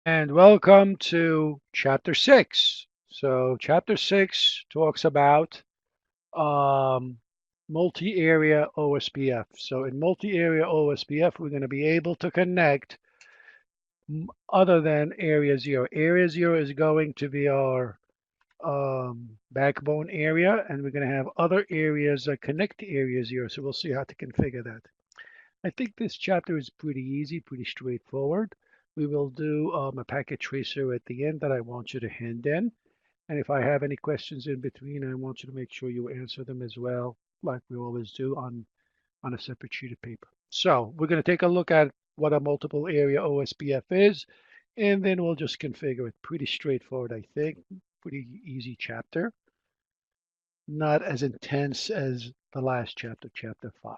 And welcome to Chapter 6. So, Chapter 6 talks about um, multi-area OSPF. So, in multi-area OSPF, we're going to be able to connect other than Area 0. Area 0 is going to be our backbone area, and we're going to have other areas that connect to Area 0. So, we'll see how to configure that. I think this chapter is pretty easy, pretty straightforward. We will do a packet tracer at the end that I want you to hand in. And if I have any questions in between, I want you to make sure you answer them as well, like we always do on a separate sheet of paper. So we're going to take a look at what a multiple area OSPF is, and then we'll just configure it. Pretty straightforward, I think. Pretty easy chapter. Not as intense as the last chapter, chapter 5.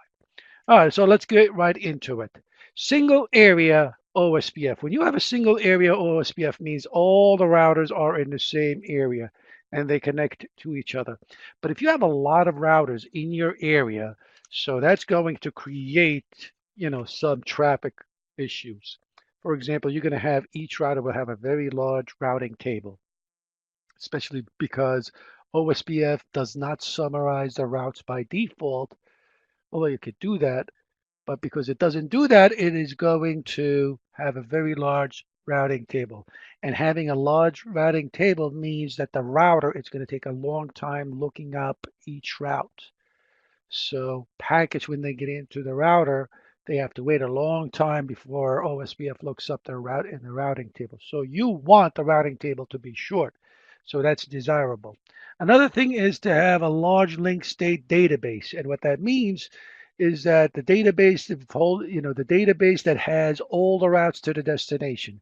All right, so let's get right into it. Single area OSPF. When you have a single area OSPF means all the routers are in the same area and they connect to each other. But if you have a lot of routers in your area, so that's going to create, some traffic issues. For example, you're going to have each router will have a very large routing table, especially because OSPF does not summarize the routes by default, although you could do that. But because it doesn't do that, it is going to have a very large routing table. And having a large routing table means that the router is going to take a long time looking up each route. So packets, when they get into the router, they have to wait a long time before OSPF looks up their route in the routing table. So you want the routing table to be short. So that's desirable. Another thing is to have a large link state database. And what that means is that the database, the database that has all the routes to the destination.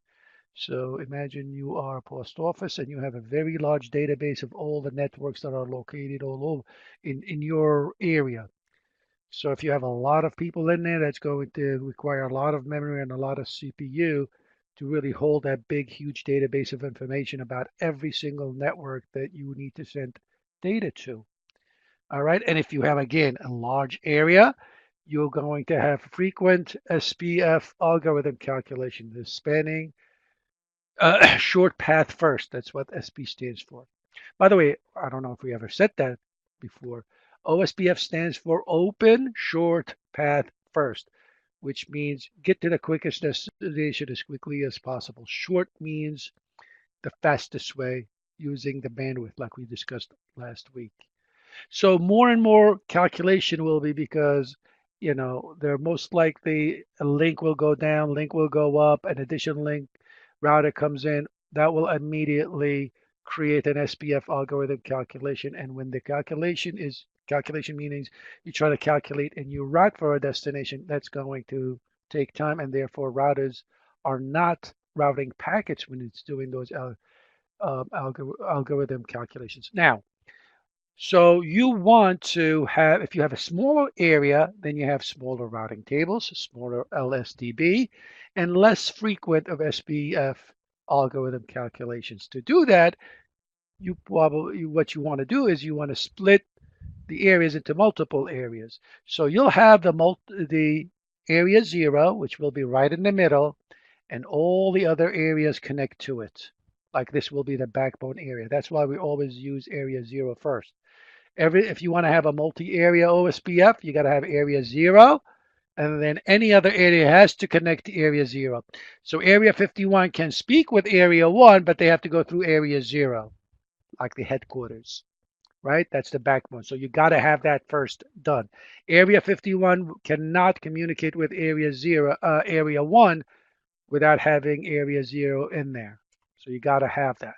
So imagine you are a post office and you have a very large database of all the networks that are located all over in your area. So if you have a lot of people in there, that's going to require a lot of memory and a lot of CPU to really hold that big, huge database of information about every single network that you need to send data to. All right. And if you have, again, a large area, you're going to have frequent SPF algorithm calculation, the spanning short path first. That's what SP stands for. By the way, I don't know if we ever said that before. OSPF stands for Open Short Path First, which means get to the quickest destination as quickly as possible. Short means the fastest way using the bandwidth, like we discussed last week. So more and more calculation will be because, they're most likely a link will go down, link will go up, an additional link router comes in, that will immediately create an SPF algorithm calculation. And when the calculation means you try to calculate and you route for a destination, that's going to take time, and therefore routers are not routing packets when it's doing those algorithm calculations. Now, so you want to have, if you have a smaller area, then you have smaller routing tables, smaller LSDB, and less frequent of SPF algorithm calculations. To do that, what you want to do is you want to split the areas into multiple areas. So you'll have the area 0, which will be right in the middle, and all the other areas connect to it. Like this will be the backbone area. That's why we always use area 0 first. If you want to have a multi-area OSPF, you got to have area 0, and then any other area has to connect to area 0. So area 51 can speak with area 1, but they have to go through area 0, like the headquarters, right? That's the backbone. So you got to have that first done. Area 51 cannot communicate with area 1 without having area 0 in there. So you got to have that.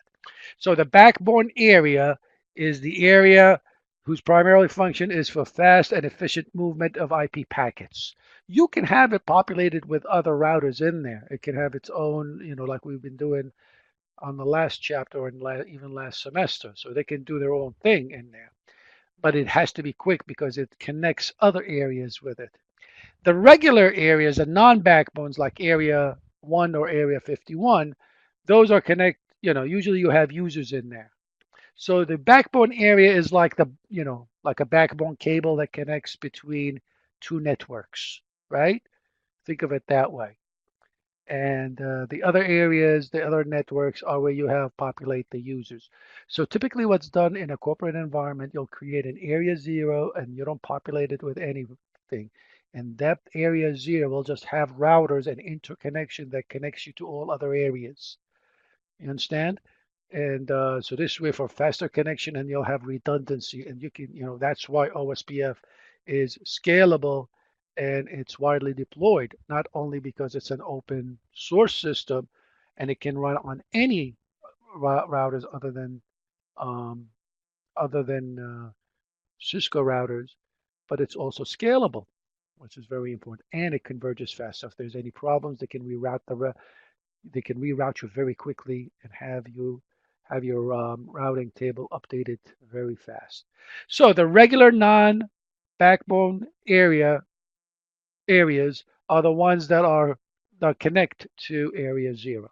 So the backbone area is the area whose primary function is for fast and efficient movement of IP packets. You can have it populated with other routers in there. It can have its own, like we've been doing on the last chapter and even last semester. So they can do their own thing in there. But it has to be quick because it connects other areas with it. The regular areas, the non-backbones like area 1 or area 51, those are usually you have users in there. So the backbone area is like like a backbone cable that connects between two networks, right? Think of it that way. And the other areas, the other networks are where you have populate the users. So typically what's done in a corporate environment, you'll create an area 0 and you don't populate it with anything. And that area 0 will just have routers and interconnection that connects you to all other areas. You understand? And so this way for faster connection and you'll have redundancy and you can, that's why OSPF is scalable and it's widely deployed, not only because it's an open source system and it can run on any routers um, other than Cisco routers, but it's also scalable, which is very important, and it converges fast. So if there's any problems, they can reroute you very quickly and have your routing table updated very fast. So the regular non-backbone areas are the ones that connect to area 0.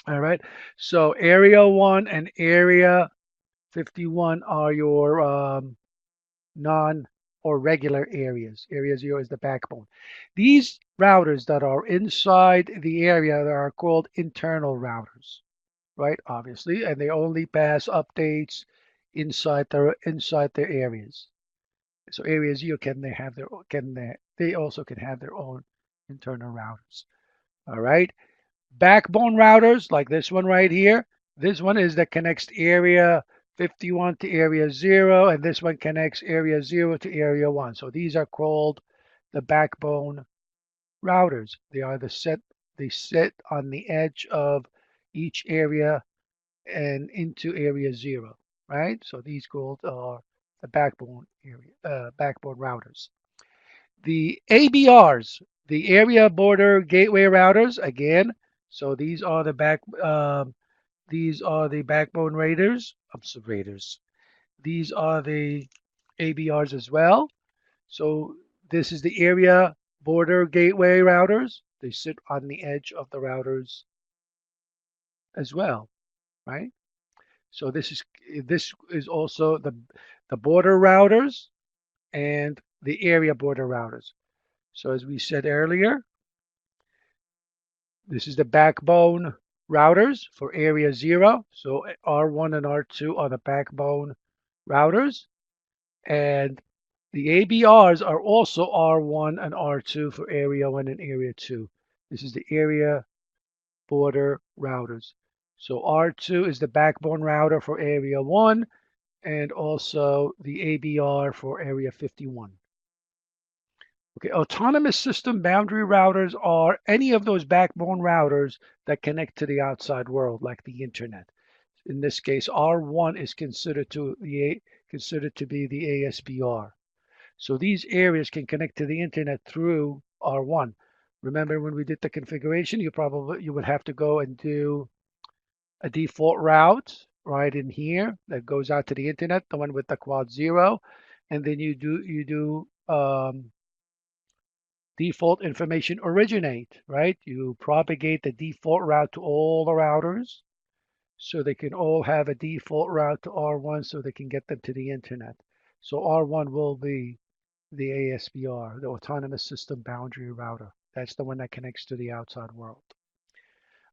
All right. So area 1 and area 51 are your non or regular areas. Area 0 is the backbone. These routers that are inside the area are called internal routers, right? Obviously, and they only pass updates inside their areas. So area 0 they also can have their own internal routers. All right. Backbone routers like this one right here. This one is that connects area 51 to area 0, and this one connects area 0 to area 1. So these are called the backbone routers. They sit on the edge of each area and into area 0, right? So these called are the backbone routers. The ABRs, the area border gateway routers, again. So these are the backbone raiders. These are the ABRs as well. So this is the area border gateway routers. They sit on the edge of the routers as well, right? So this is also the border routers and the area border routers. So as we said earlier, this is the backbone routers for area 0. So R1 and R2 are the backbone routers. And the ABRs are also R1 and R2 for area 1 and area 2. This is the area border routers. So R2 is the backbone router for area 1 and also the ABR for area 51. Okay, autonomous system boundary routers are any of those backbone routers that connect to the outside world, like the internet. In this case, R1 is considered to be the ASBR. So these areas can connect to the internet through R1. Remember when we did the configuration, you would have to go and do a default route right in here that goes out to the internet, the one with the quad 0, and then you do default information originate, right? You propagate the default route to all the routers so they can all have a default route to R1 so they can get them to the internet. So R1 will be the ASBR, the Autonomous System Boundary Router. That's the one that connects to the outside world.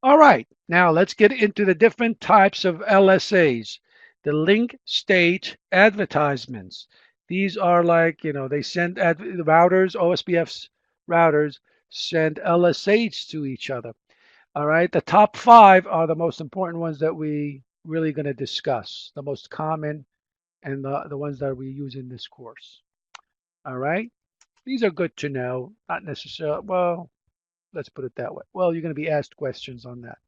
All right, now let's get into the different types of LSAs. The link state advertisements. These are like, they send the routers, OSPF's routers send LSAs to each other. All right, the top 5 are the most important ones that we really going to discuss, the most common and the ones that we use in this course. All right, these are good to know, not necessarily, well, let's put it that way. Well, you're going to be asked questions on that.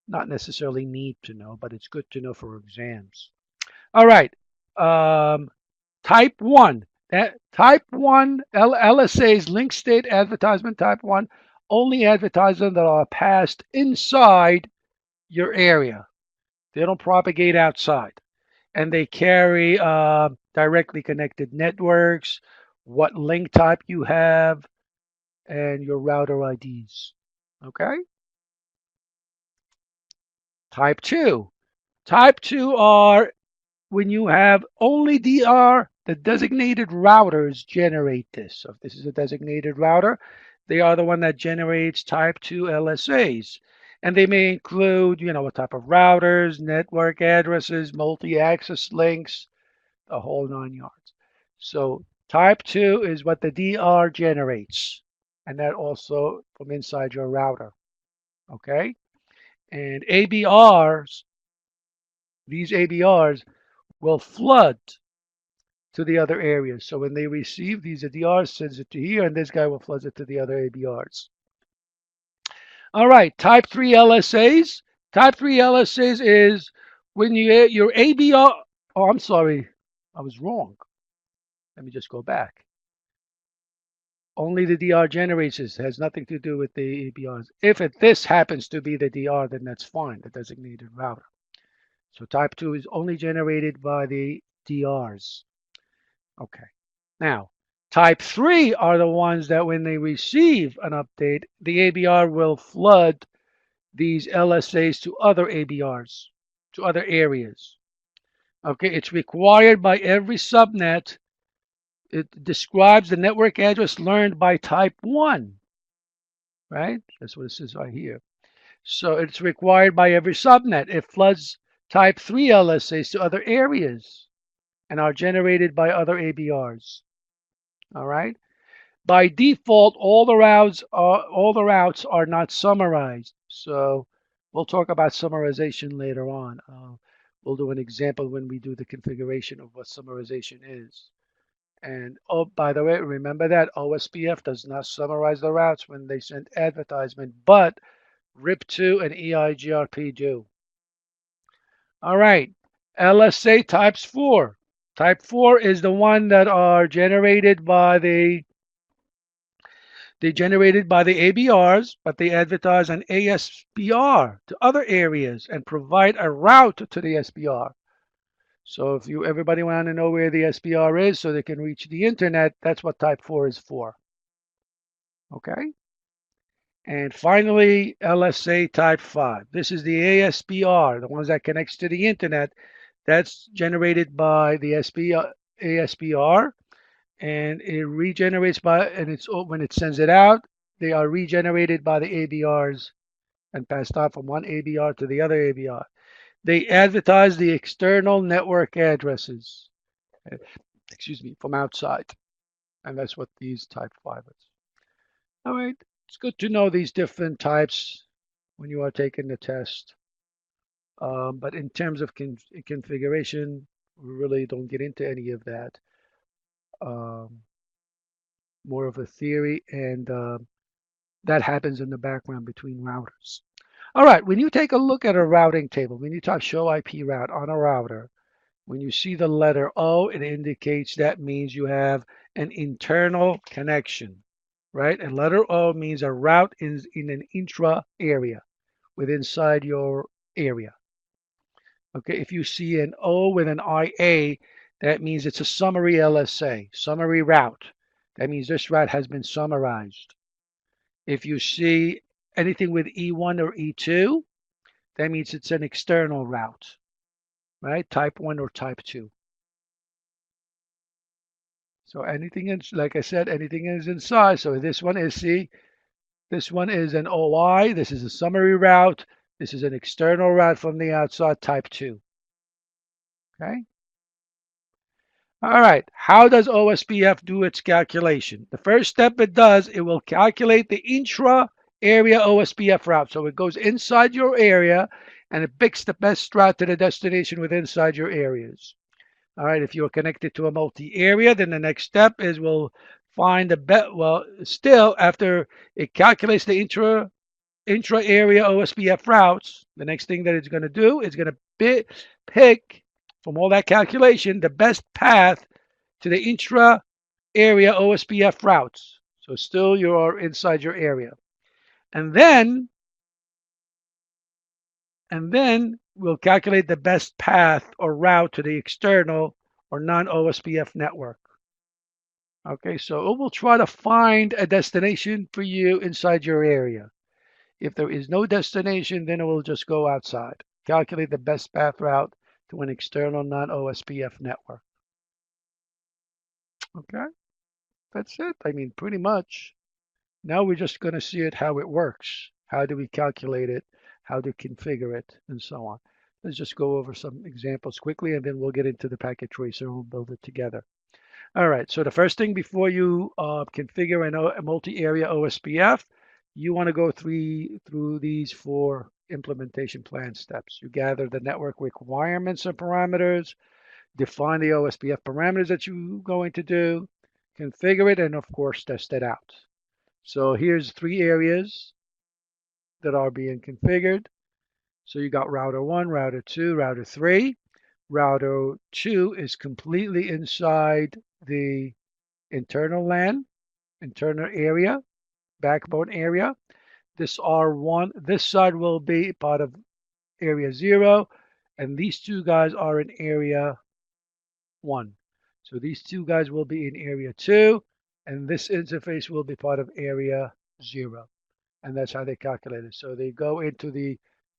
Not necessarily need to know, but it's good to know for exams. All right, type 1. That type 1 LSA's link state advertisement type 1 only advertisements that are passed inside your area. They don't propagate outside. And they carry directly connected networks, what link type you have, and your router IDs. Okay? Type 2. Type 2 are when you have only the designated routers generate this. So if this is a designated router, They are the one that generates type 2 LSAs. And they may include, what type of routers, network addresses, multi-access links, the whole 9 yards. So type 2 is what the DR generates. And that also from inside your router. Okay? And ABRs, these ABRs will flood to the other areas. So when they receive these DRs, sends it to here, and this guy will flood it to the other ABRs. All right, type 3 LSAs. Type 3 LSAs is when your ABR, oh, I'm sorry, I was wrong. Let me just go back. Only the DR generates this, has nothing to do with the ABRs. If this happens to be the DR, then that's fine, the designated router. So type 2 is only generated by the DRs. Okay. Now, type 3 are the ones that when they receive an update, the ABR will flood these LSAs to other ABRs, to other areas. Okay, it's required by every subnet. It describes the network address learned by type 1, right? That's what it says right here. So it's required by every subnet. It floods type 3 LSAs to other areas and are generated by other ABRs. All right. By default, all the routes are not summarized. So we'll talk about summarization later on. We'll do an example when we do the configuration of what summarization is. And oh, by the way, remember that OSPF does not summarize the routes when they send advertisement, but RIP2 and EIGRP do. All right, LSA types 4. Type 4 is the one that are generated by the ABRs, but they advertise an ASPR to other areas and provide a route to the SPR. So if everybody want to know where the SPR is so they can reach the internet, that's what type 4 is for. Okay? And finally, LSA type 5. This is the ASPR, the ones that connects to the internet. That's generated by the ASPR, and it regenerates when it sends it out, they are regenerated by the ABRs and passed on from one ABR to the other ABR. They advertise the external network addresses, from outside, and that's what these type 5 is. All right, it's good to know these different types when you are taking the test. But in terms of configuration, we really don't get into any of that. More of a theory, and that happens in the background between routers. All right, when you take a look at a routing table, when you type show IP route on a router, when you see the letter O, it indicates that means you have an internal connection, right? And letter O means a route is in an intra area, inside your area. Okay, if you see an O with an IA, that means it's a summary LSA, summary route. That means this route has been summarized. If you see anything with E1 or E2, that means it's an external route, right? Type 1 or type 2. So anything is, like I said, anything is inside. So this one is, this one is an OI. This is a summary route. This is an external route from the outside, type 2. Okay. All right. How does OSPF do its calculation? The first step it does, it will calculate the intra-area OSPF route. So it goes inside your area and it picks the best route to the destination within inside your areas. All right. If you're connected to a multi-area, then the next step is we'll find the best. Well, still after it calculates the intra-area OSPF routes, the next thing that it's going to do is going to pick from all that calculation the best path to the intra-area OSPF routes. So still you are inside your area. And then we'll calculate the best path or route to the external or non-OSPF network. Okay, so it will try to find a destination for you inside your area. If there is no destination, then it will just go outside. Calculate the best path route to an external non-OSPF network. Okay, that's it. I mean, pretty much. Now we're just going to see it how it works. How do we calculate it? How to configure it, and so on. Let's just go over some examples quickly, and then we'll get into the packet tracer and we'll build it together. All right, so the first thing before you configure a multi-area OSPF, you want to go through these 4 implementation plan steps. You gather the network requirements and parameters, define the OSPF parameters that you're going to do, configure it, and of course, test it out. So here's 3 areas that are being configured. So you got router 1, router 2, router 3. Router 2 is completely inside the internal LAN, internal area, backbone area. This R1, this side will be part of area 0, and these 2 guys are in area 1. So these 2 guys will be in area 2, and this interface will be part of area 0. And that's how they calculate it. So they go into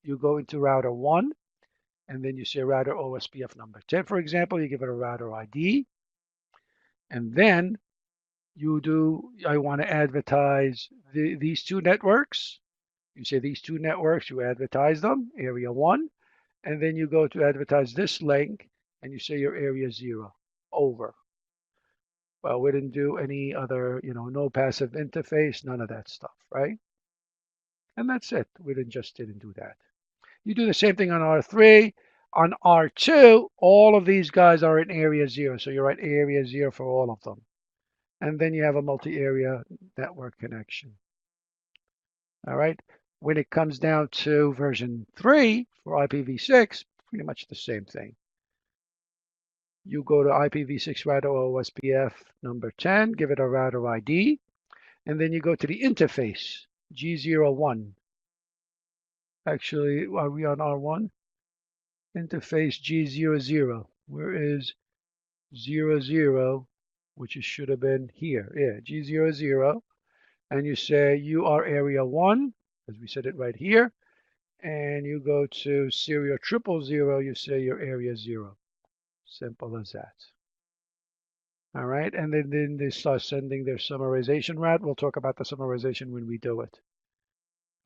you go into router 1, and then you say router OSPF number 10, for example. You give it a router ID, and then I want to advertise these 2 networks. You say these 2 networks, you advertise them, area 1, and then you go to advertise this link, and you say your area 0, over. Well, we didn't do any other, no passive interface, none of that stuff, right? And that's it. We didn't do that. You do the same thing on R3. On R2, all of these guys are in area 0. So you write area 0 for all of them. And then you have a multi-area network connection. All right. When it comes down to version 3 for IPv6, pretty much the same thing. You go to IPv6 router OSPF number 10, give it a router ID, and then you go to the interface, G01. Actually, are we on R1? Interface G00. Where is 00, which should have been here? Yeah, G00. And you say you are area 1, as we said it right here. And you go to serial 000, you say your area 0. Simple as that. All right, and then they start sending their summarization route. We'll talk about the summarization when we do it.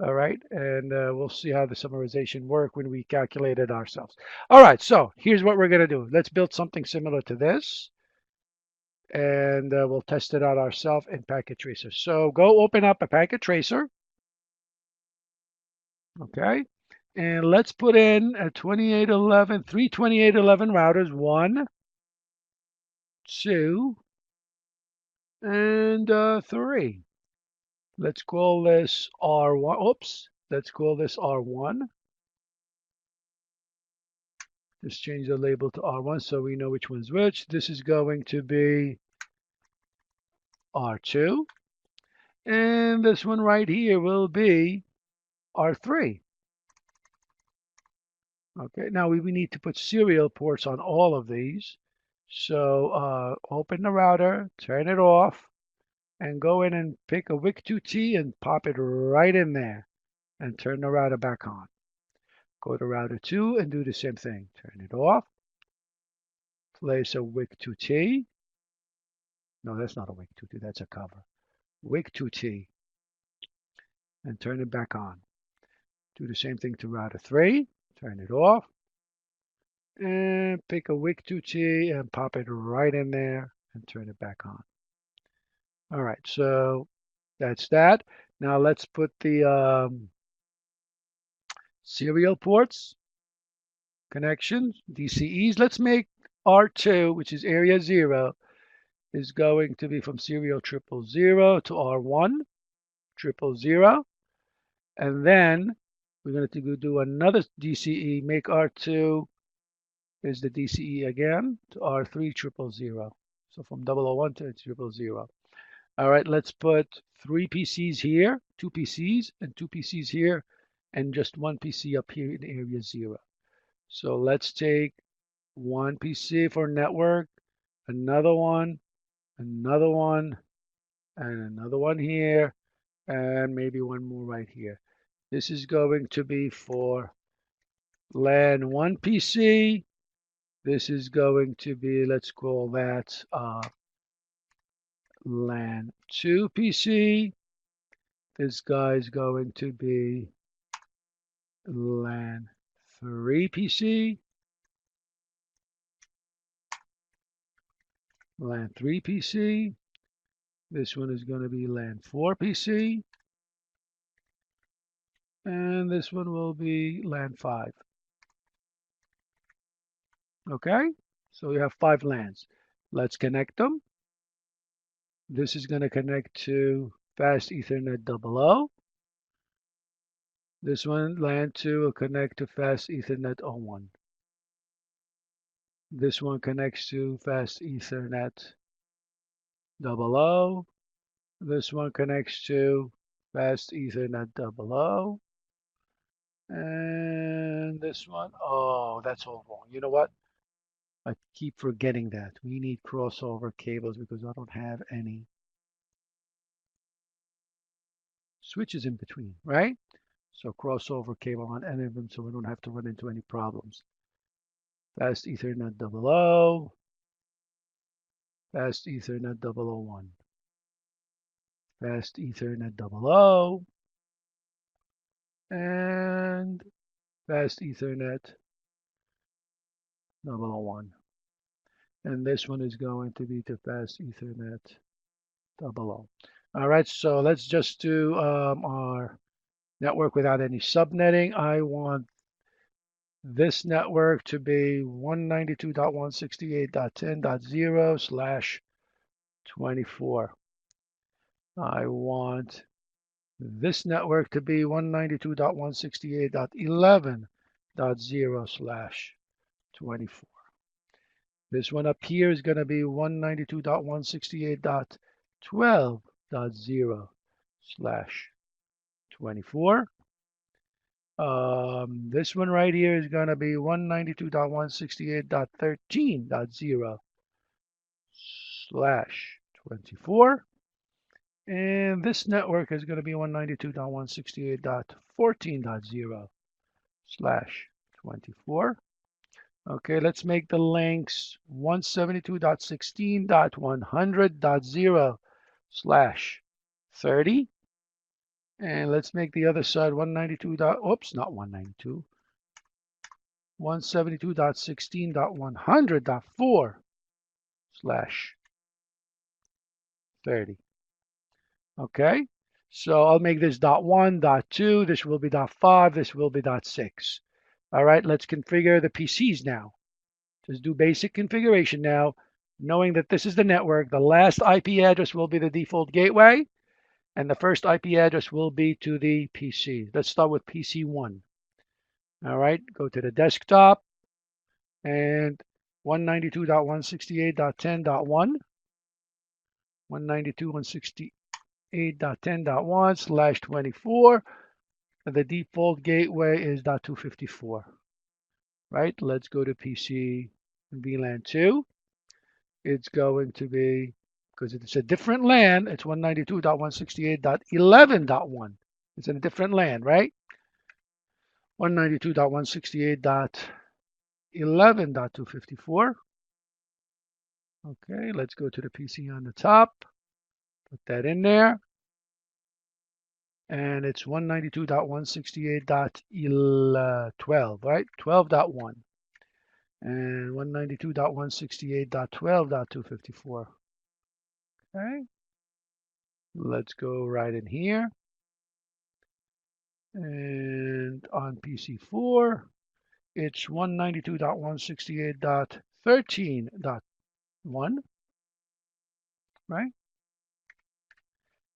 All right, and we'll see how the summarization work when we calculate it ourselves. All right, so here's what we're going to do. Let's build something similar to this, and we'll test it out ourselves in Packet Tracer. So go open up a Packet Tracer, okay, and let's put in a 2811, 3 2811 routers, 1, 2, and 3. Let's call this R1. Oops, let's call this R1. Just change the label to R1 so we know which one's which. This is going to be R2. And this one right here will be R3. Okay, now we need to put serial ports on all of these. So open the router, turn it off, and go in and pick a WIC2T and pop it right in there and turn the router back on. Go to router 2 and do the same thing. Turn it off. Place a WIC2T. No, that's not a WIC2T, that's a cover. WIC2T. And turn it back on. Do the same thing to router 3. Turn it off. And pick a WIC2T and pop it right in there and turn it back on. All right, so that's that. Now let's put the serial ports, connections, DCEs. Let's make R2, which is area 0, is going to be from serial 000 to R1 000. And then we're going to do another DCE, make R2 is the DCE again to R3 000. So from 001 to 000. All right, let's put 3 PCs here, 2 PCs, and 2 PCs here, and just 1 PC up here in area 0. So let's take 1 PC for network, another one, and another one here, and maybe one more right here. This is going to be for LAN 1 PC. This is going to be, let's call that LAN 2 PC. This guy is going to be LAN 3 PC, LAN 3 PC. This one is going to be LAN 4 PC. And this one will be LAN 5. Okay, so we have 5 LANs. Let's connect them. This is going to connect to Fast Ethernet 00. This one, LAN 2, will connect to Fast Ethernet 01. This one connects to Fast Ethernet 00. This one connects to Fast Ethernet 00. And this one, oh, that's all wrong. You know what? I keep forgetting that. We need crossover cables because I don't have any switches in between, right? So crossover cable on any of them so we don't have to run into any problems. Fast Ethernet 00, Fast Ethernet 001, Fast Ethernet 00, and Fast Ethernet 001. And this one is going to be to Fast Ethernet 00. All right, so let's just do our network without any subnetting. I want this network to be 192.168.10.0/24. I want this network to be 192.168.11.0/24. This one up here is going to be 192.168.12.0/24. This one right here is going to be 192.168.13.0/24. And this network is going to be 192.168.14.0/24. Okay, let's make the links 172.16.100.0/30. And let's make the other side 192.16.100.4/30. Okay, so I'll make this .1, .2, this will be .5, this will be .6. All right, let's configure the PCs now. Just do basic configuration now, knowing that this is the network. The last IP address will be the default gateway, and the first IP address will be to the PC. Let's start with PC 1. All right, go to the desktop, and 192.168.10.1, 192.168.10.1/24. The default gateway is .254. Right, let's go to PC VLAN 2. It's going to be, because it's a different LAN, it's 192.168.11.1. It's in a different LAN, right? 192.168.11.254. Okay, let's go to the PC on the top. Put that in there. And it's 192.168.12, right? 12.1. And 192.168.12.254. Okay. Let's go right in here. And on PC4, it's 192.168.13.1, right?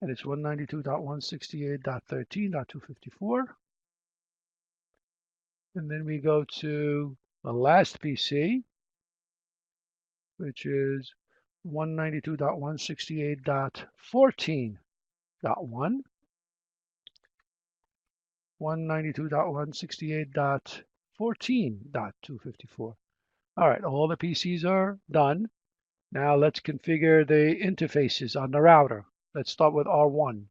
And it's 192.168.13.254. And then we go to the last PC, which is 192.168.14.1, 192.168.14.254. All right, all the PCs are done. Now let's configure the interfaces on the router. Let's start with R1.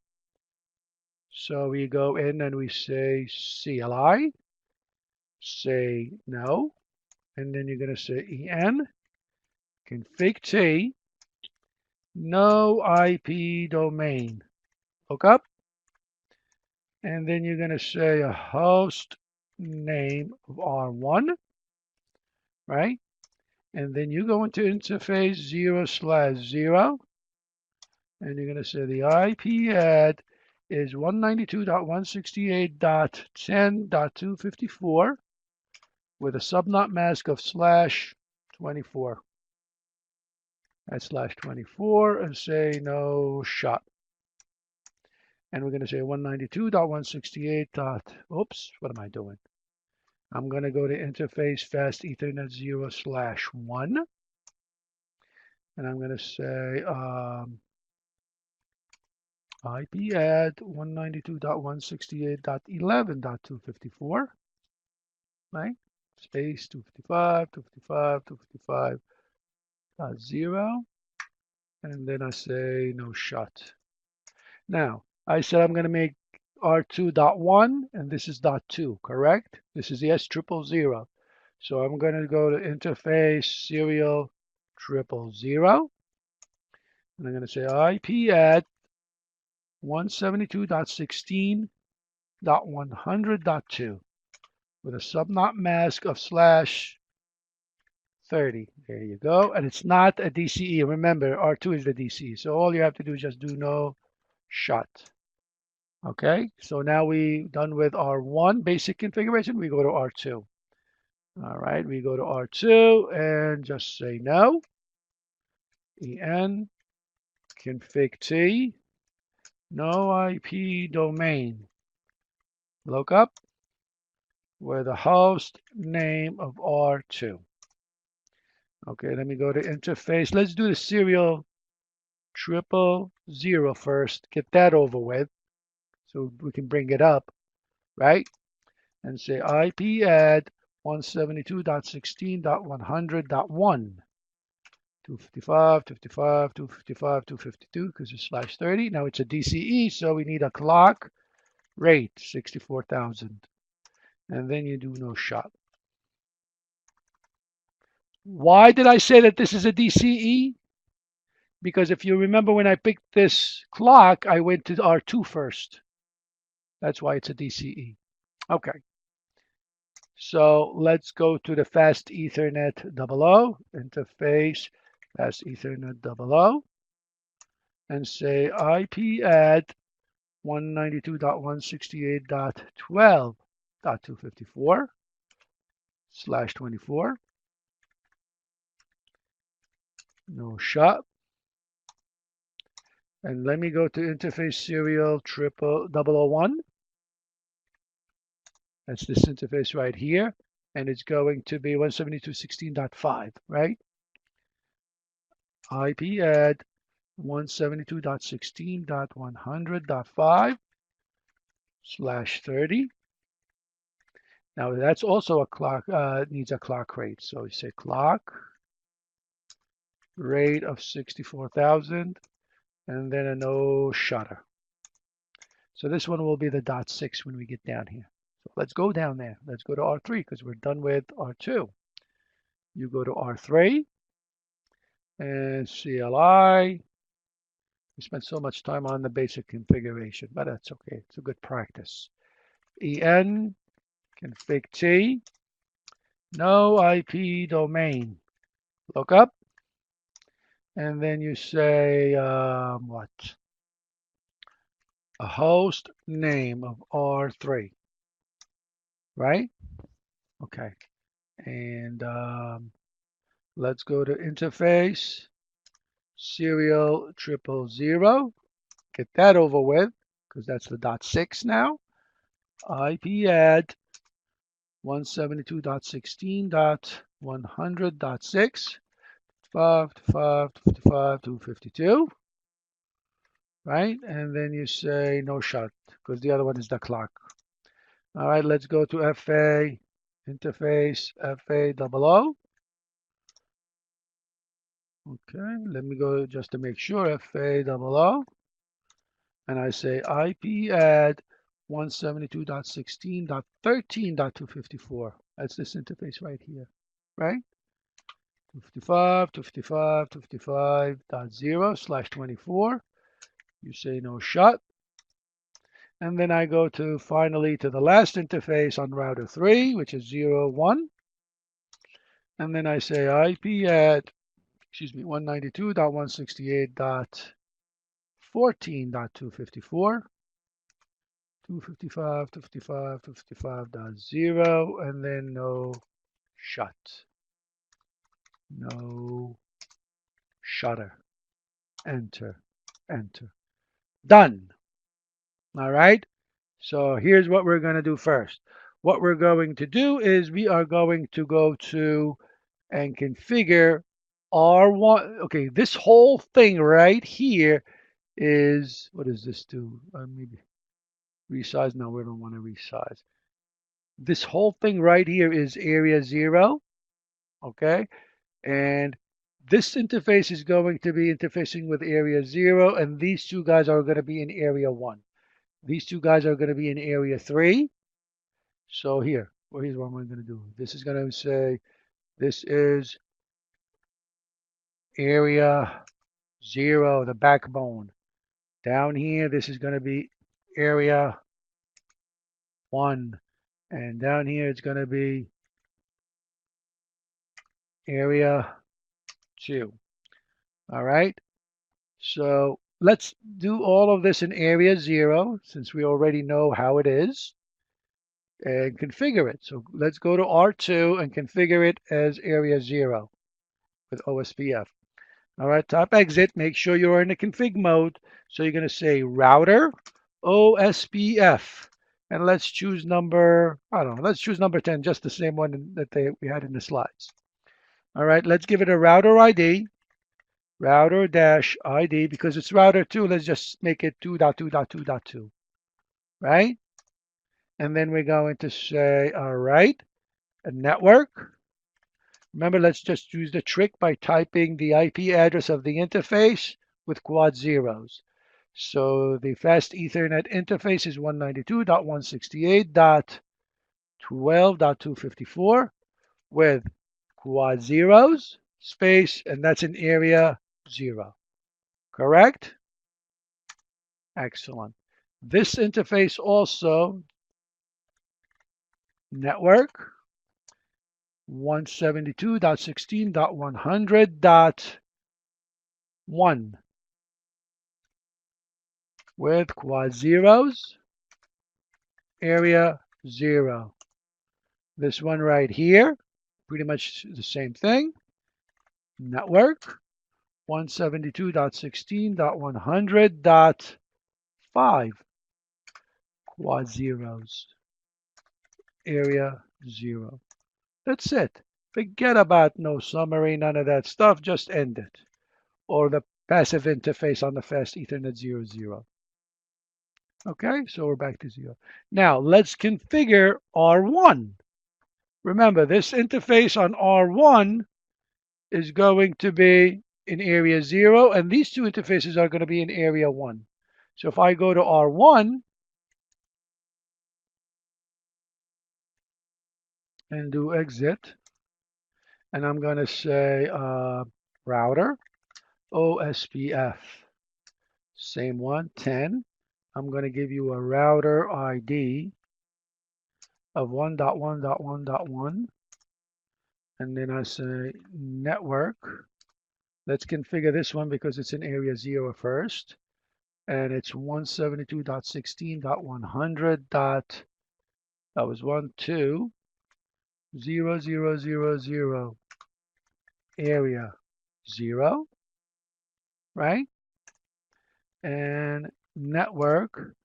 So we go in and we say CLI, say no, and then you're going to say EN, config T, no IP domain. Look up, and then you're going to say a host name of R1, right? And then you go into interface 0/0, and you're going to say the IP ad is 192.168.10.254 with a subnet mask of /24. That's /24, and say no shot. And we're going to say 192.168. Oops, what am I doing? I'm going to go to interface fast Ethernet 0/1, and I'm going to say IP ad 192.168.11.254, right? Space 255, 255, 255.0, and then I say no shot. Now, I said I'm going to make R2.1, and this is .2, correct? This is the S000. So I'm going to go to interface serial 000, and I'm going to say IP at 172.16.100.2 with a subnet mask of /30. There you go. And it's not a DCE. Remember, R2 is the DCE. So all you have to do is just do no shot. Okay, so now we done with R1 basic configuration. We go to R2. All right, we go to R2 and just say no. En config T, no IP domain. Look up with the host name of R2. Okay, let me go to interface. Let's do the serial 000 first. Get that over with so we can bring it up, right? And say IP add 172.16.100.1. 255, 255, 255, 252 because it's /30. Now it's a DCE, so we need a clock rate, 64,000. And then you do no shot. Why did I say that this is a DCE? Because if you remember when I picked this clock, I went to R2 first. That's why it's a DCE. Okay. So let's go to the Fast Ethernet 00 interface, Fast Ethernet 00, and say IP add 192.168.12.254/24. No shot. And let me go to interface serial 001. That's this interface right here. And it's going to be 172.16.5, right? IP add 172.16.100.5/30. Now that's also a clock, needs a clock rate. So you say clock rate of 64,000 and then a no shutter. So this one will be the .6 when we get down here. So let's go down there. Let's go to R3 because we're done with R2. You go to R3 and CLI. We spent so much time on the basic configuration, but that's okay. It's a good practice. En config T, no IP domain. Look up, and then you say what? A host name of R3, right? Okay, and let's go to interface serial 000. Get that over with because that's the .6 now. IP add 172.16.100.6 555 252, right? And then you say no shot because the other one is the clock. All right, let's go to FA interface FA 00. Okay, let me go just to make sure FA 00. And I say IP add 172.16.13.254. That's this interface right here, right? 255, 255, 255.0/24. You say no shot. And then I go to finally to the last interface on router 3, which is 0, 1. And then I say IP at, 192.168.14.254. 255, 255, 255.0, and then no shut. No shutter. Enter, enter. Done. All right. So here's what we're going to do first. What we're going to do is we are going to go to and configure R1. Okay, this whole thing right here is, what does this do? Maybe resize. No, we don't want to resize. This whole thing right here is area 0. Okay. And this interface is going to be interfacing with area 0, and these two guys are going to be in area 1. These two guys are going to be in area 3. So here's what I'm going to do. This is going to say this is area 0, the backbone. Down here, this is going to be area 1. And down here, it's going to be area 2. All right. So let's do all of this in area 0, since we already know how it is, and configure it. So let's go to R2 and configure it as area 0 with OSPF. All right, top exit, make sure you're in the config mode. So you're going to say router OSPF. And let's choose number, I don't know, let's choose number 10, just the same one that we had in the slides. All right, let's give it a router ID. Router-ID, because it's router 2, let's just make it 2.2.2.2, right? And then we're going to say, all right, a network. Remember, let's just use the trick by typing the IP address of the interface with quad zeros. So the fast Ethernet interface is 192.168.12.254 with quad zeros, space, and that's in area 0. Correct? Excellent. This interface also, network 172.16.100.1 with quad zeros, area 0. This one right here, pretty much the same thing. Network 172.16.100.5 quad zeros, area 0. That's it. Forget about no summary, none of that stuff. Just end it. Or the passive interface on the fast Ethernet 00. Okay, so we're back to 0. Now let's configure R1. Remember, this interface on R1 is going to be in area 0, and these two interfaces are going to be in area 1. So if I go to R1 and do exit, and I'm going to say router OSPF, same one, 10. I'm going to give you a router ID of 1.1.1.1, and then I say network. Let's configure this one because it's in area 0 first, and it's 172.16.100. That was 1.2.0.0.0.0 area 0, right? And network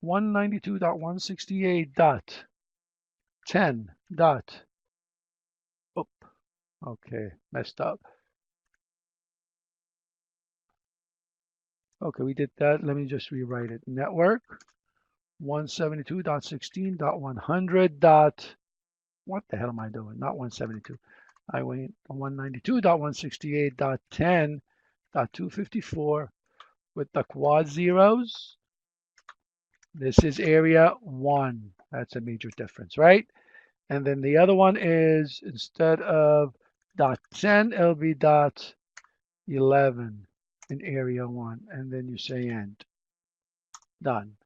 192.168.10. Oh, okay, messed up. Okay, we did that. Let me just rewrite it. Network 172.16.100. What the hell am I doing? Not 172. I went 192.168.10.254 with the quad zeros. This is area 1. That's a major difference, right? And then the other one is, instead of .10, it'll be .11 in area 1. And then you say end. Done.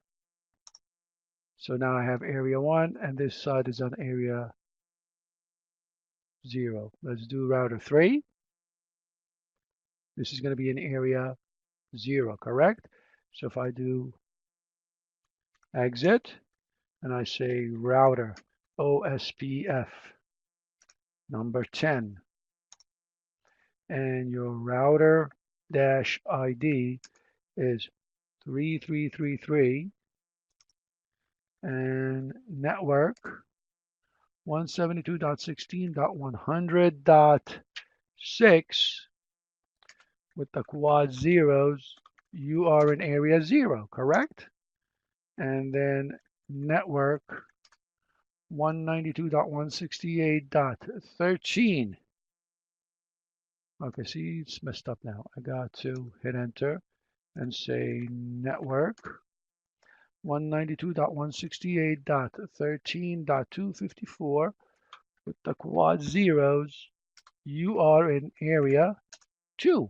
So now I have area 1, and this side is on area 0. Let's do router 3. This is going to be in area 0, correct? So if I do exit, and I say router OSPF number 10, and your router dash ID is 3333, and network 172.16.100.6 with the quad zeros. You are in area 0, correct? And then network 192.168.13. Okay, see, it's messed up now. I got to hit enter and say network 192.168.13.254 with the quad zeros. You are in area 2.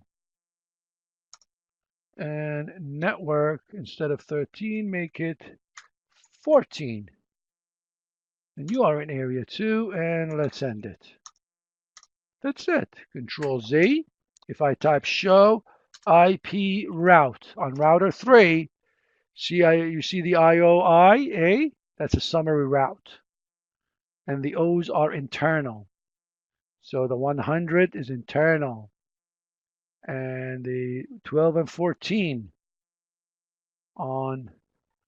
And network, instead of 13, make it 14. And you are in area 2, and let's end it. That's it. Control Z. If I type show IP route on router 3, you see the IOIA? That's a summary route. And the O's are internal. So the 100 is internal. And the 12 and 14 on,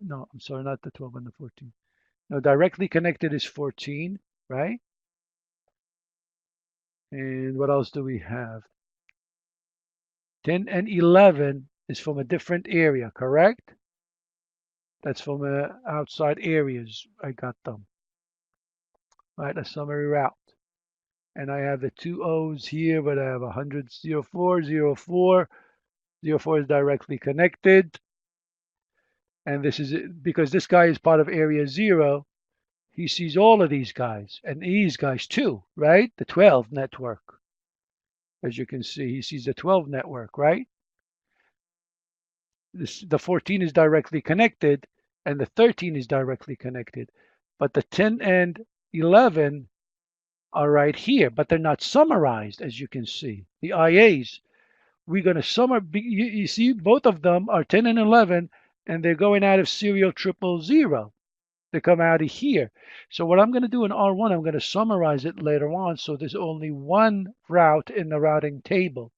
no, I'm sorry, not the 12 and the 14. No, directly connected is 14, right? And what else do we have? 10 and 11 is from a different area, correct? That's from outside areas. I got them. Right, a summary route. And I have the 2 O's here, but I have 100, 04, 04. 04 is directly connected. And this is because this guy is part of area 0. He sees all of these guys and these guys too, right? The 12 network. As you can see, he sees the 12 network, right? The 14 is directly connected and the 13 is directly connected. But the 10 and 11 are right here, but they're not summarized, as you can see. The IAs, we're going to you see, both of them are 10 and 11, and they're going out of serial 000. They come out of here. So what I'm going to do in R1, I'm going to summarize it later on, so there's only one route in the routing table.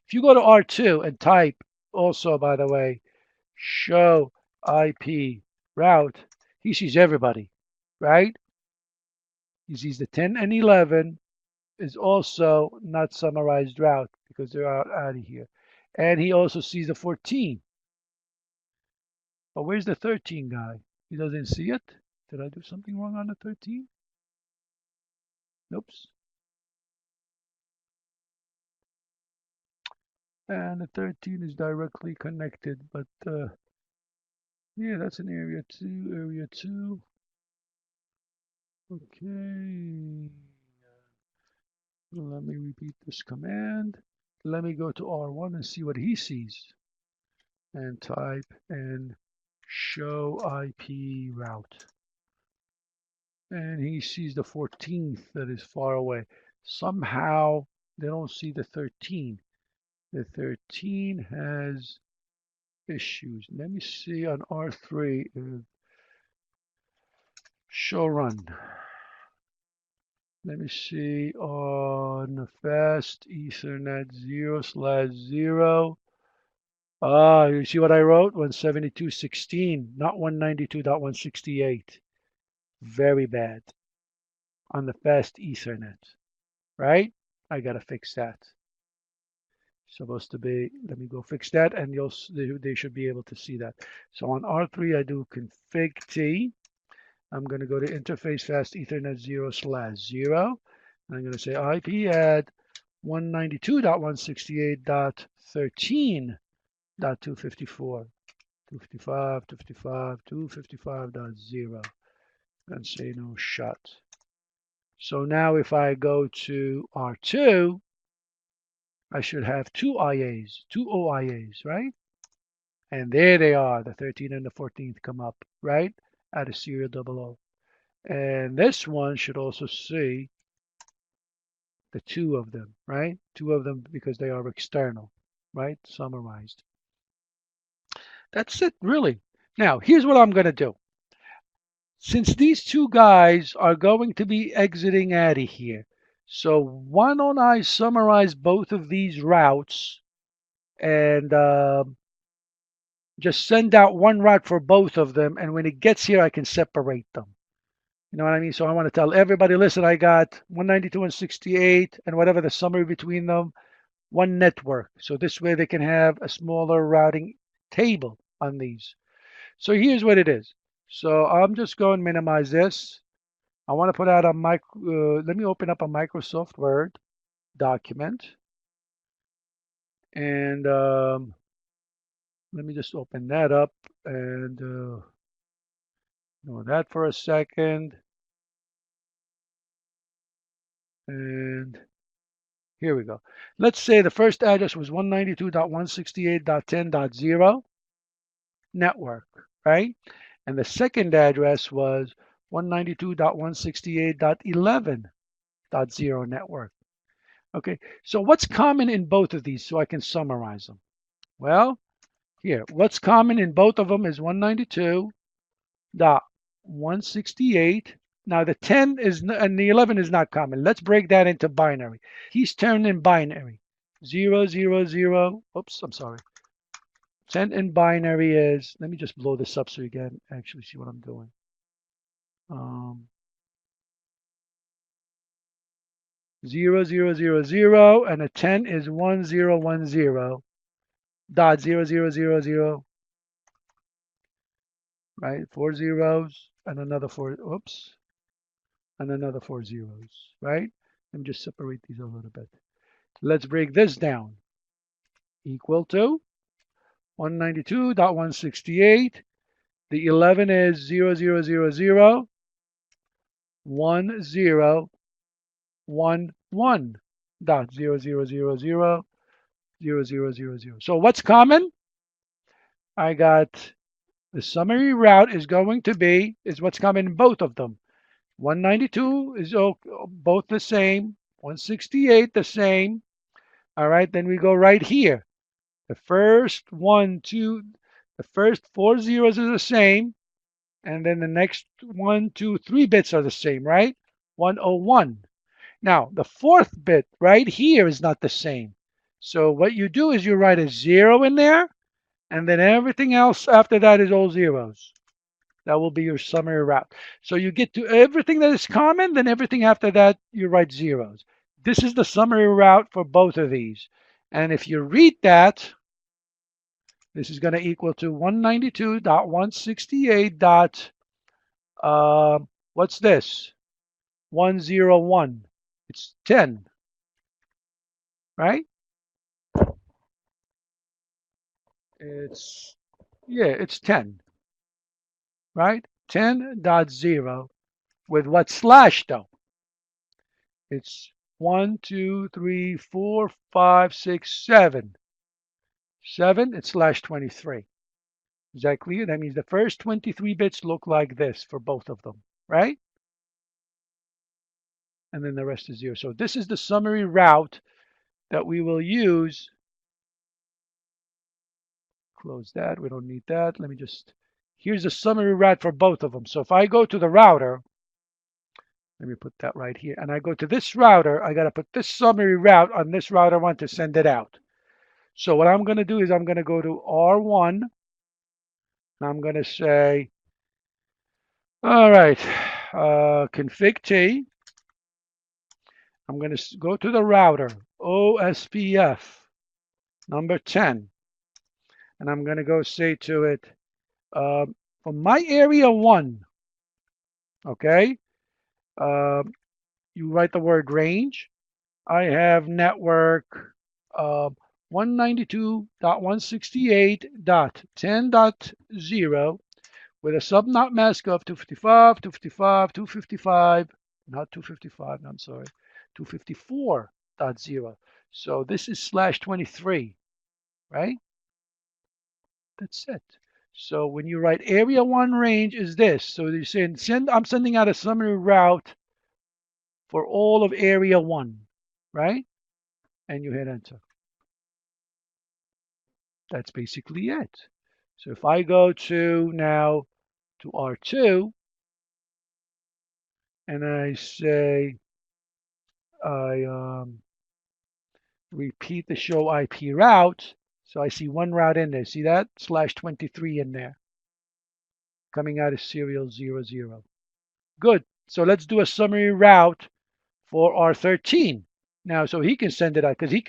If you go to R2 and type, also, by the way, show IP route, he sees everybody, right? He sees the 10 and 11 is also not summarized route because they're out of here. And he also sees the 14. But where's the 13 guy? He doesn't see it. Did I do something wrong on the 13? Oops. And the 13 is directly connected, but yeah, that's an area 2, area 2. Okay. Let me repeat this command. Let me go to R1 and see what he sees. And type in show IP route. And he sees the 14th that is far away. Somehow they don't see the 13. The 13 has issues. Let me see on R3 show run. Let me see on the fast Ethernet 0/0. Ah, you see what I wrote? 172.16, not 192.168. Very bad on the fast Ethernet, right? I gotta fix that. Supposed to be, let me go fix that, and they should be able to see that. So on R3, I do config T. I'm going to go to interface fast Ethernet 0/0. And I'm going to say IP add 192.168.13.254, 255, 255, 255.0, and say no shut. So now if I go to R2, I should have two IAs, two OIAs, right? And there they are, the 13th and the 14th come up, right? add a serial 00. And this one should also see the two of them, right? Two of them because they are external, right? Summarized. That's it, really. Now, here's what I'm going to do. Since these two guys are going to be exiting out of here, so why don't I summarize both of these routes and just send out one route for both of them, and when it gets here, I can separate them. You know what I mean? So I want to tell everybody, listen, I got 192 and 68 and whatever the summary between them, one network. So this way they can have a smaller routing table on these. So here's what it is. So I'm just going to minimize this. I want to put out a let me open up a Microsoft Word document. And let me just open that up and ignore that for a second. And here we go. Let's say the first address was 192.168.10.0 network, right? And the second address was 192.168.11.0 network. Okay, so what's common in both of these so I can summarize them? Well, here, what's common in both of them is 192.168. Now the 10 is and the 11 is not common. Let's break that into binary. He's turned in binary. 0, 0, 0. Oops, I'm sorry. 10 in binary is, let me just blow this up so you can actually see what I'm doing. 0, 0, 0, 0, and a 10 is 1, 0, 1, 0, dot 0, 0, 0, 0, right? 4 zeros and another 4, oops, and another 4 zeros, right? Let me just separate these a little bit. Let's break this down. Equal to 192.168. The 11 is 0, 0, 0, 0, 1, 0, 1, 1, dot 0, 0, 0, 0, 0, 0, 0, 0. So what's common? I got the summary route is going to be, is what's common in both of them. 192 is both the same, 168 the same. All right, then we go right here. The first the first 4 zeros are the same, and then the next 1, 2, 3 bits are the same, right? 101. Now, the fourth bit right here is not the same. So what you do is you write a 0 in there, and then everything else after that is all zeros. That will be your summary route. So you get to everything that is common, then everything after that, you write zeros. This is the summary route for both of these. And if you read that, this is going to equal to 192.168. What's this? 101. It's 10, right? It's 10, right? 10.0 with what slash though? It's 1, 2, 3, 4, 5, 6, 7. 7, it's slash 23. Is that clear? That means the first 23 bits look like this for both of them, right? And then the rest is 0. So this is the summary route that we will use. Close that. We don't need that. Let me just, here's the summary route for both of them. So if I go to the router, let me put that right here, and I go to this router, I got to put this summary route on this router one to send it out. So what I'm going to do is I'm going to go to R1, and I'm going to say, all right, config T. I'm going to go to the router, OSPF, number 10. And I'm going to go say to it, from my area 1, okay, you write the word range. I have network 192.168.10.0 with a subnet mask of 255, 255, 255, not 255, I'm sorry, 254.0. So this is slash 23, right? That's it. So when you write area 1 range is this. So you're saying I'm sending out a summary route for all of area 1, right? And you hit enter. That's basically it. So if I go to now to R2 and I say I repeat the show IP route, so I see one route in there. See that? /23 in there coming out of serial 00. Good. So let's do a summary route for R13. Now, so he can send it out because he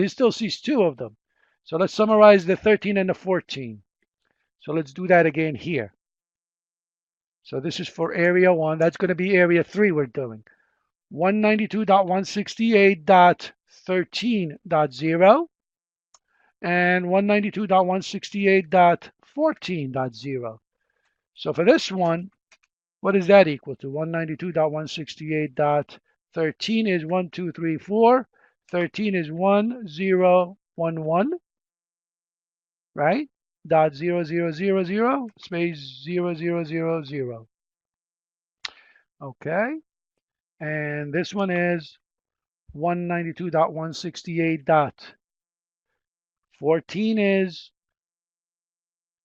still sees two of them. So let's summarize the 13 and the 14. So let's do that again here. So this is for area 1. That's going to be area 3 we're doing. 192.168.13.0 and 192.168.14.0. So for this one, what is that equal to? 192.168.13 is 1, 2, 3, 4. 13 is 1, 0, 1, 1, right? Dot 0, 0, 0, 0, space 0, 0, 0, 0. Okay. And this one is 192.168.14 is,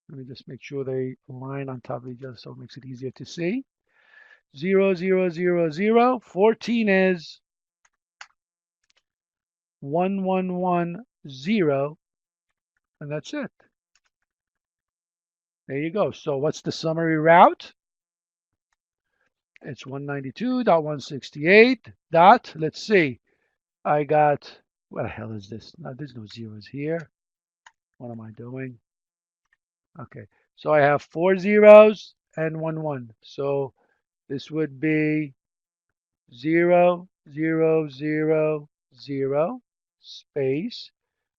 let me just make sure they align on top of each other so it makes it easier to see. 0, 0, 0, 0. 14 is 1, 1, 1, 0. And that's it. There you go. So what's the summary route? It's 192.168. Let's see. I got, what the hell is this? No, there's no zeros here. What am I doing? Okay. So I have 4 zeros and 1, 1. So this would be 0, 0, 0, 0, space.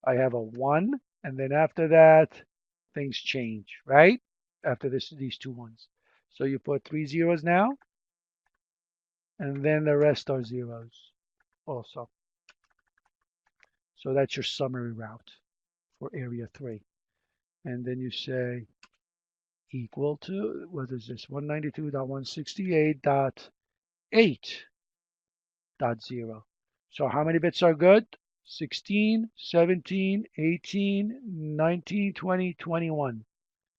I have a 1. And then after that, things change, right? After these two ones. So you put 3 zeros now, and then the rest are zeros also. So that's your summary route for area 3. And then you say equal to, what is this? 192.168.8.0. So how many bits are good? 16, 17, 18, 19, 20, 21.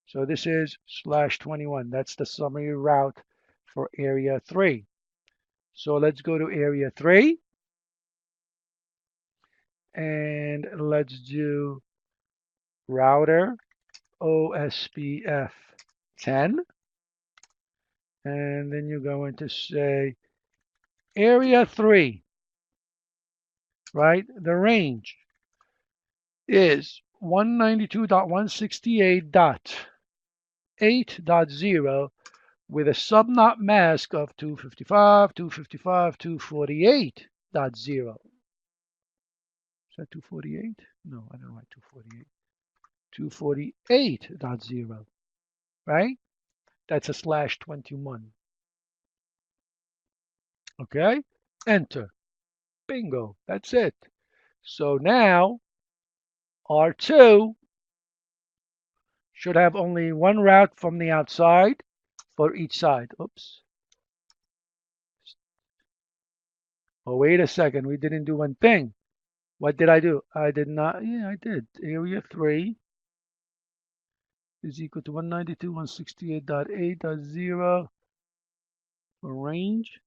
So this is /21. That's the summary route for area 3. So let's go to area 3 and let's do router OSPF 10. And then you're going to say area 3, right? The range is 192.168.8.0 with a subnot mask of 255, 255, 248.0. Is that 248? No, I don't like 248. 248.0, right? That's a /21. Okay, enter. Bingo, that's it. So now R2 should have only one route from the outside for each side. Oops. Oh, wait a second. We didn't do one thing. What did I do? I did not. Yeah, I did. Area 3 is equal to 192.168.8.0 for range.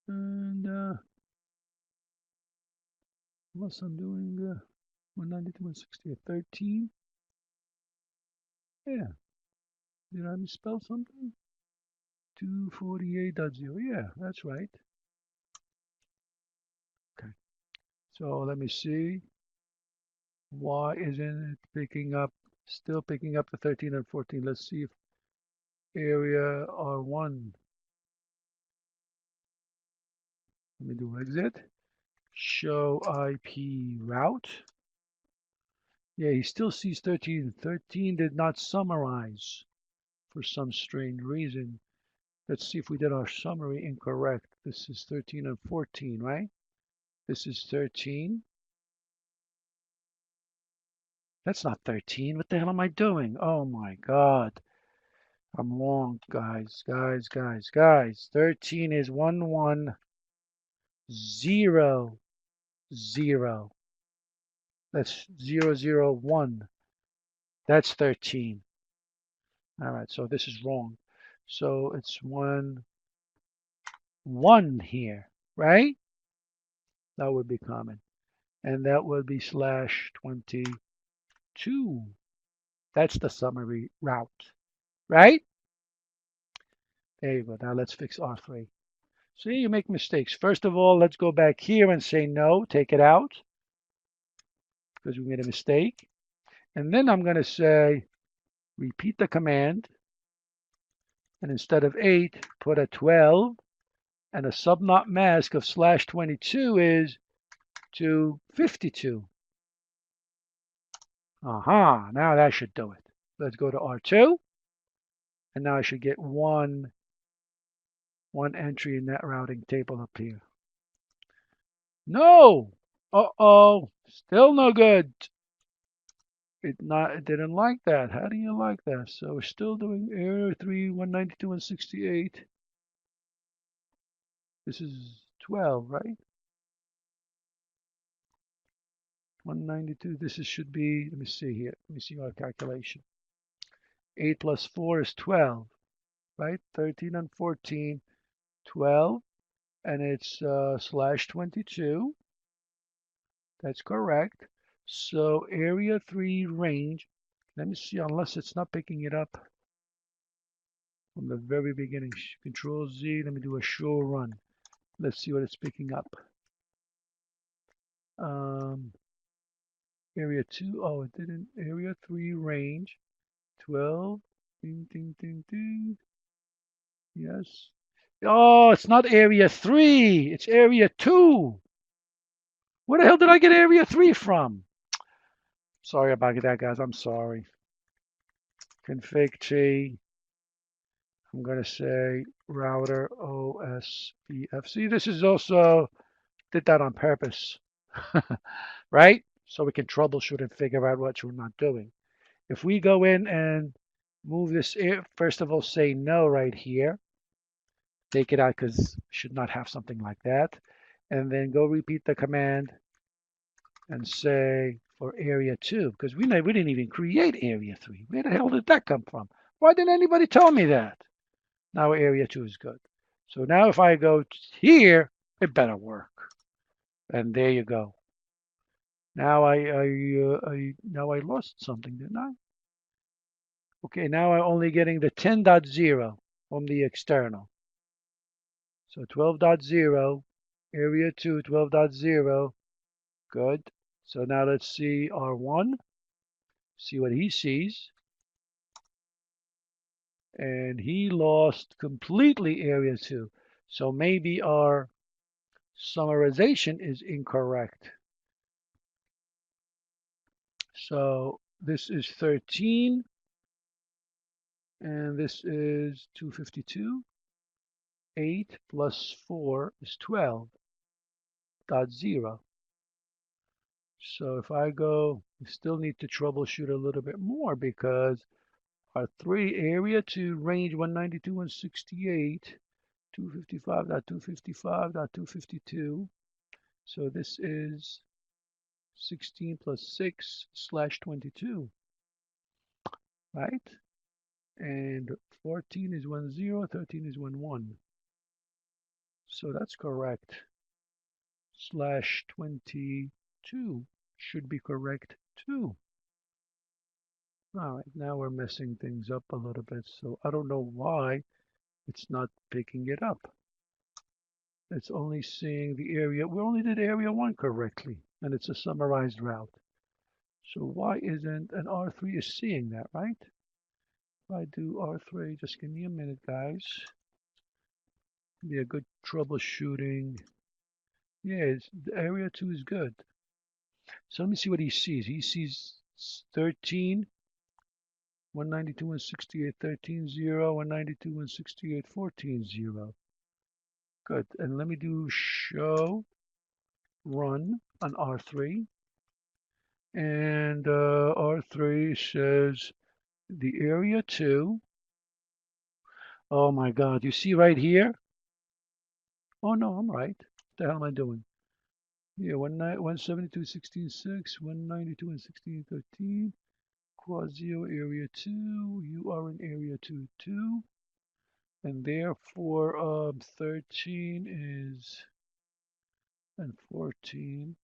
And unless I'm doing 192.168.13. Yeah. Did I misspell something? 248.0. Yeah, that's right. Okay. So let me see. Why isn't it picking up, still picking up the 13 and 14? Let's see if area R1. Let me do exit. Show IP route. Yeah, he still sees 13. 13 did not summarize for some strange reason. Let's see if we did our summary incorrect. This is 13 and 14, right? This is 13. That's not 13. What the hell am I doing? Oh my God. I'm wrong, guys. 13 is 1100. That's 001. That's 13. All right, so this is wrong. So it's 1 here, right? That would be common. And that would be /22. That's the summary route, right? There you go. Now let's fix R3. See, you make mistakes. First of all, let's go back here and say no, take it out because we made a mistake. And then I'm going to say repeat the command. And instead of 8, put a 12. And a subnot mask of /22 is 252. Aha, now that should do it. Let's go to R2. And now I should get one entry in that routing table up here. No! Uh-oh, still no good. It didn't like that. How do you like that? So we're still doing area 3, 192, and 68. This is 12, right? 192. This should be, let me see here. Let me see our calculation. 8 plus 4 is 12, right? 13 and 14, 12. And it's /22. That's correct. So area 3 range. Let me see, unless it's not picking it up from the very beginning. Control Z. Let me do a show run. Let's see what it's picking up. Area 2. Oh, it didn't. Area 3 range. 12. Ding, ding, ding, ding. Yes. Oh, it's not area 3. It's area 2. Where the hell did I get area 3 from? Sorry about that, guys. I'm sorry. Config T. I'm going to say router OSPF. See, this is also, did that on purpose, right? So we can troubleshoot and figure out what you're not doing. If we go in and move this, first of all, say no right here. Take it out because should not have something like that. And then go repeat the command and say for area 2, because we didn't even create area 3. Where the hell did that come from? Why didn't anybody tell me that? Now area 2 is good. So now if I go here, it better work. And there you go. Now now I lost something, didn't I? Okay, now I'm only getting the 10.0 from the external. So 12.0, area 2, 12.0. Good. So now let's see R1, see what he sees. And he lost completely area 2. So maybe our summarization is incorrect. So this is 13, and this is 252. 8 plus 4 is 12.0. So if I go, we still need to troubleshoot a little bit more because our 3 area to range 192 and 68, 255.255.252. So this is 16 plus 6 /22, right? And 14 is 10, 13 is 11. So that's correct. /22 should be correct too. All right, now we're messing things up a little bit. So I don't know why it's not picking it up. It's only seeing the area. We only did area 1 correctly, and it's a summarized route. So why isn't an R3 is seeing that, right? If I do R3, just give me a minute, guys. Be a good troubleshooting. Yeah, the area 2 is good. So let me see what he sees. He sees 13, 192 and 68, 13, 0, 192 and 68, 14, 0. Good. And let me do show run on R3. And R3 says the area 2. Oh my God, you see right here? Oh no, I'm right. What the hell am I doing? Yeah, 172.16.6, 192 and 16.13. Quad 0, area 2. You are in area 2, 2. And therefore, 13 is, and 14.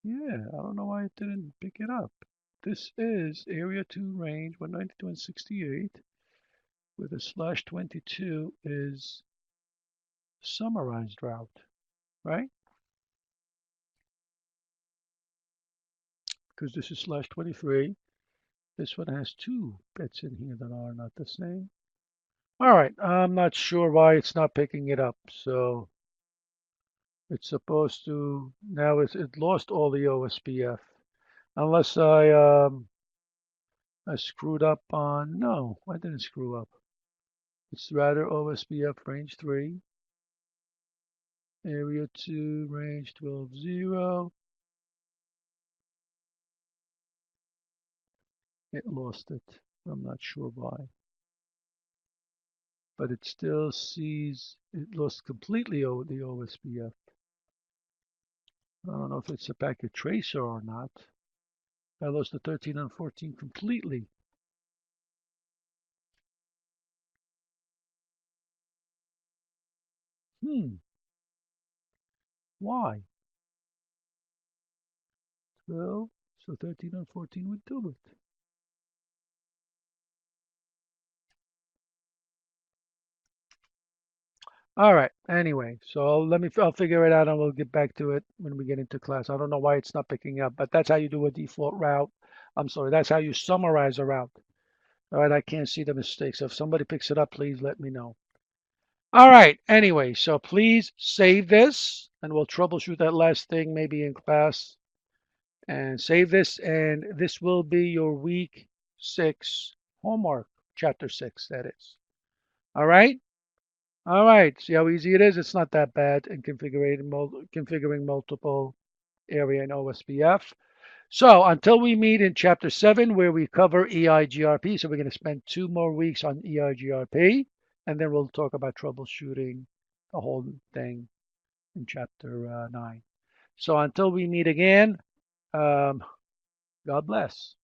Yeah, I don't know why it didn't pick it up. This is area 2 range, 192 and 68, with a slash 22 is summarized route, right? Because this is slash 23. This one has 2 bits in here that are not the same. All right, I'm not sure why it's not picking it up. So it's supposed to, now it lost all the OSPF. Unless I screwed up on, no, I didn't screw up. It's rather OSPF range 3, area 2, range 12.0. It lost it. I'm not sure why. But it still sees, it lost completely the OSPF. I don't know if it's a packet tracer or not. I lost the 13 and 14 completely. Why? Well, so 13 and 14 would do it. All right. Anyway, so I'll figure it out and we'll get back to it when we get into class. I don't know why it's not picking up, but that's how you do a default route. I'm sorry, that's how you summarize a route. All right, I can't see the mistakes. So if somebody picks it up, please let me know. All right. Anyway, so please save this and we'll troubleshoot that last thing maybe in class. And save this, and this will be your week 6 homework, chapter 6, that is. All right. All right. See how easy it is? It's not that bad in configuring multiple area in OSPF. So until we meet in chapter 7, where we cover EIGRP, so we're going to spend 2 more weeks on EIGRP, and then we'll talk about troubleshooting the whole thing in chapter 9. So until we meet again, God bless.